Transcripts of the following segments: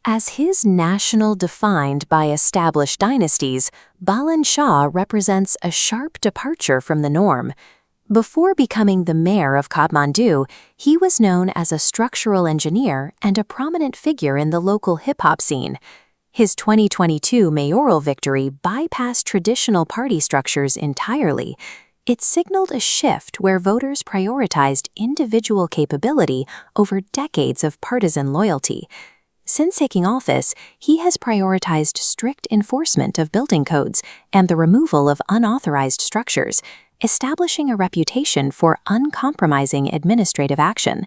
As his national defined by established dynasties, Balen Shah represents a sharp departure from the norm. Before becoming the mayor of Kathmandu, he was known as a structural engineer and a prominent figure in the local hip-hop scene. His 2022 mayoral victory bypassed traditional party structures entirely. It signaled a shift where voters prioritized individual capability over decades of partisan loyalty. Since taking office, he has prioritized strict enforcement of building codes and the removal of unauthorized structures, establishing a reputation for uncompromising administrative action.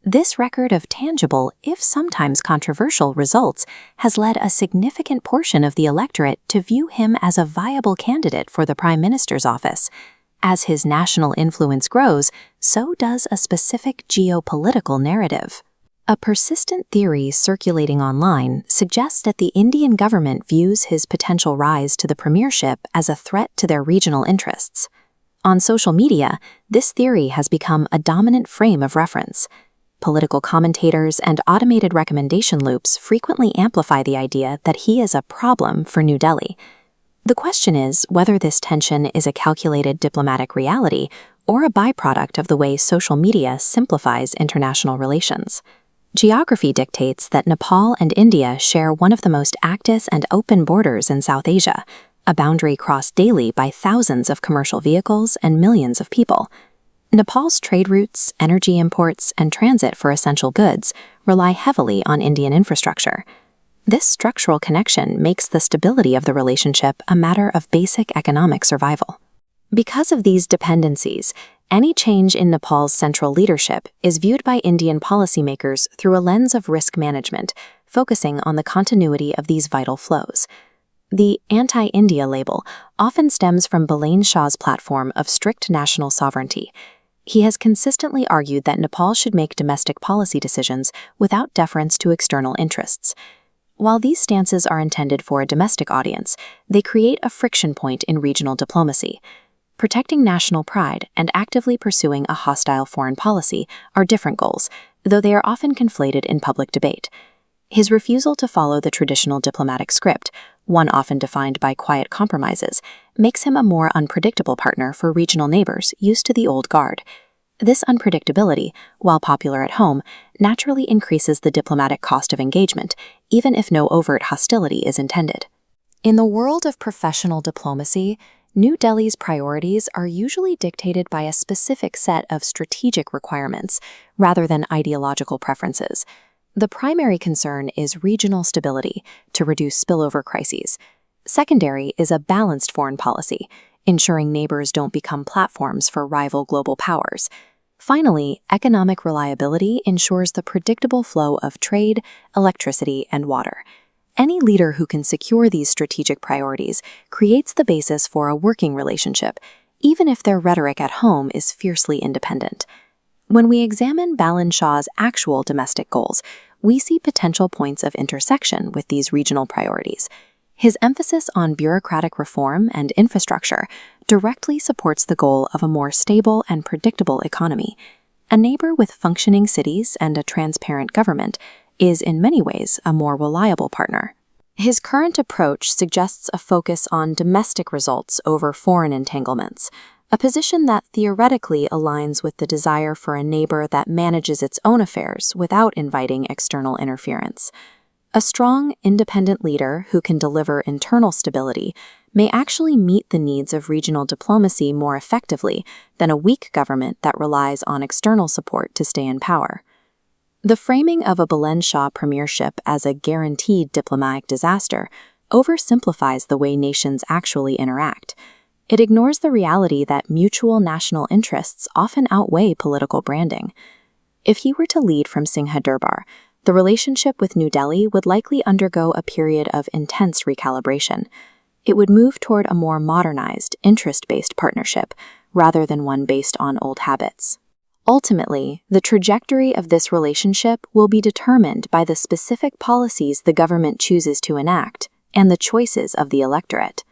This record of tangible, if sometimes controversial, results has led a significant portion of the electorate to view him as a viable candidate for the Prime Minister's office. As his national influence grows, so does a specific geopolitical narrative. A persistent theory circulating online suggests that the Indian government views his potential rise to the premiership as a threat to their regional interests. On social media, this theory has become a dominant frame of reference. Political commentators and automated recommendation loops frequently amplify the idea that he is a problem for New Delhi. The question is whether this tension is a calculated diplomatic reality or a byproduct of the way social media simplifies international relations. Geography dictates that Nepal and India share one of the most active and open borders in South Asia, a boundary crossed daily by thousands of commercial vehicles and millions of people. Nepal's trade routes, energy imports, and transit for essential goods rely heavily on Indian infrastructure. This structural connection makes the stability of the relationship a matter of basic economic survival. Because of these dependencies, any change in Nepal's central leadership is viewed by Indian policymakers through a lens of risk management, focusing on the continuity of these vital flows. The anti-India label often stems from Balen Shah's platform of strict national sovereignty. He has consistently argued that Nepal should make domestic policy decisions without deference to external interests. While these stances are intended for a domestic audience, they create a friction point in regional diplomacy. Protecting national pride and actively pursuing a hostile foreign policy are different goals, though they are often conflated in public debate. His refusal to follow the traditional diplomatic script, one often defined by quiet compromises, makes him a more unpredictable partner for regional neighbors used to the old guard. This unpredictability, while popular at home, naturally increases the diplomatic cost of engagement, even if no overt hostility is intended. In the world of professional diplomacy, New Delhi's priorities are usually dictated by a specific set of strategic requirements, rather than ideological preferences. The primary concern is regional stability, to reduce spillover crises. Secondary is a balanced foreign policy, ensuring neighbors don't become platforms for rival global powers. Finally, economic reliability ensures the predictable flow of trade, electricity, and water. Any leader who can secure these strategic priorities creates the basis for a working relationship, even if their rhetoric at home is fiercely independent. When we examine Balen Shah's actual domestic goals, we see potential points of intersection with these regional priorities. His emphasis on bureaucratic reform and infrastructure directly supports the goal of a more stable and predictable economy. A neighbor with functioning cities and a transparent government is in many ways a more reliable partner. His current approach suggests a focus on domestic results over foreign entanglements, a position that theoretically aligns with the desire for a neighbor that manages its own affairs without inviting external interference. A strong, independent leader who can deliver internal stability may actually meet the needs of regional diplomacy more effectively than a weak government that relies on external support to stay in power. The framing of a Balen Shah premiership as a guaranteed diplomatic disaster oversimplifies the way nations actually interact. It ignores the reality that mutual national interests often outweigh political branding. If he were to lead from Singha Durbar, the relationship with New Delhi would likely undergo a period of intense recalibration. It would move toward a more modernized, interest-based partnership, rather than one based on old habits. Ultimately, the trajectory of this relationship will be determined by the specific policies the government chooses to enact and the choices of the electorate.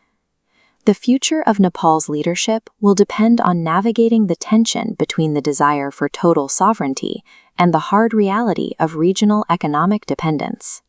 The future of Nepal's leadership will depend on navigating the tension between the desire for total sovereignty and the hard reality of regional economic dependence.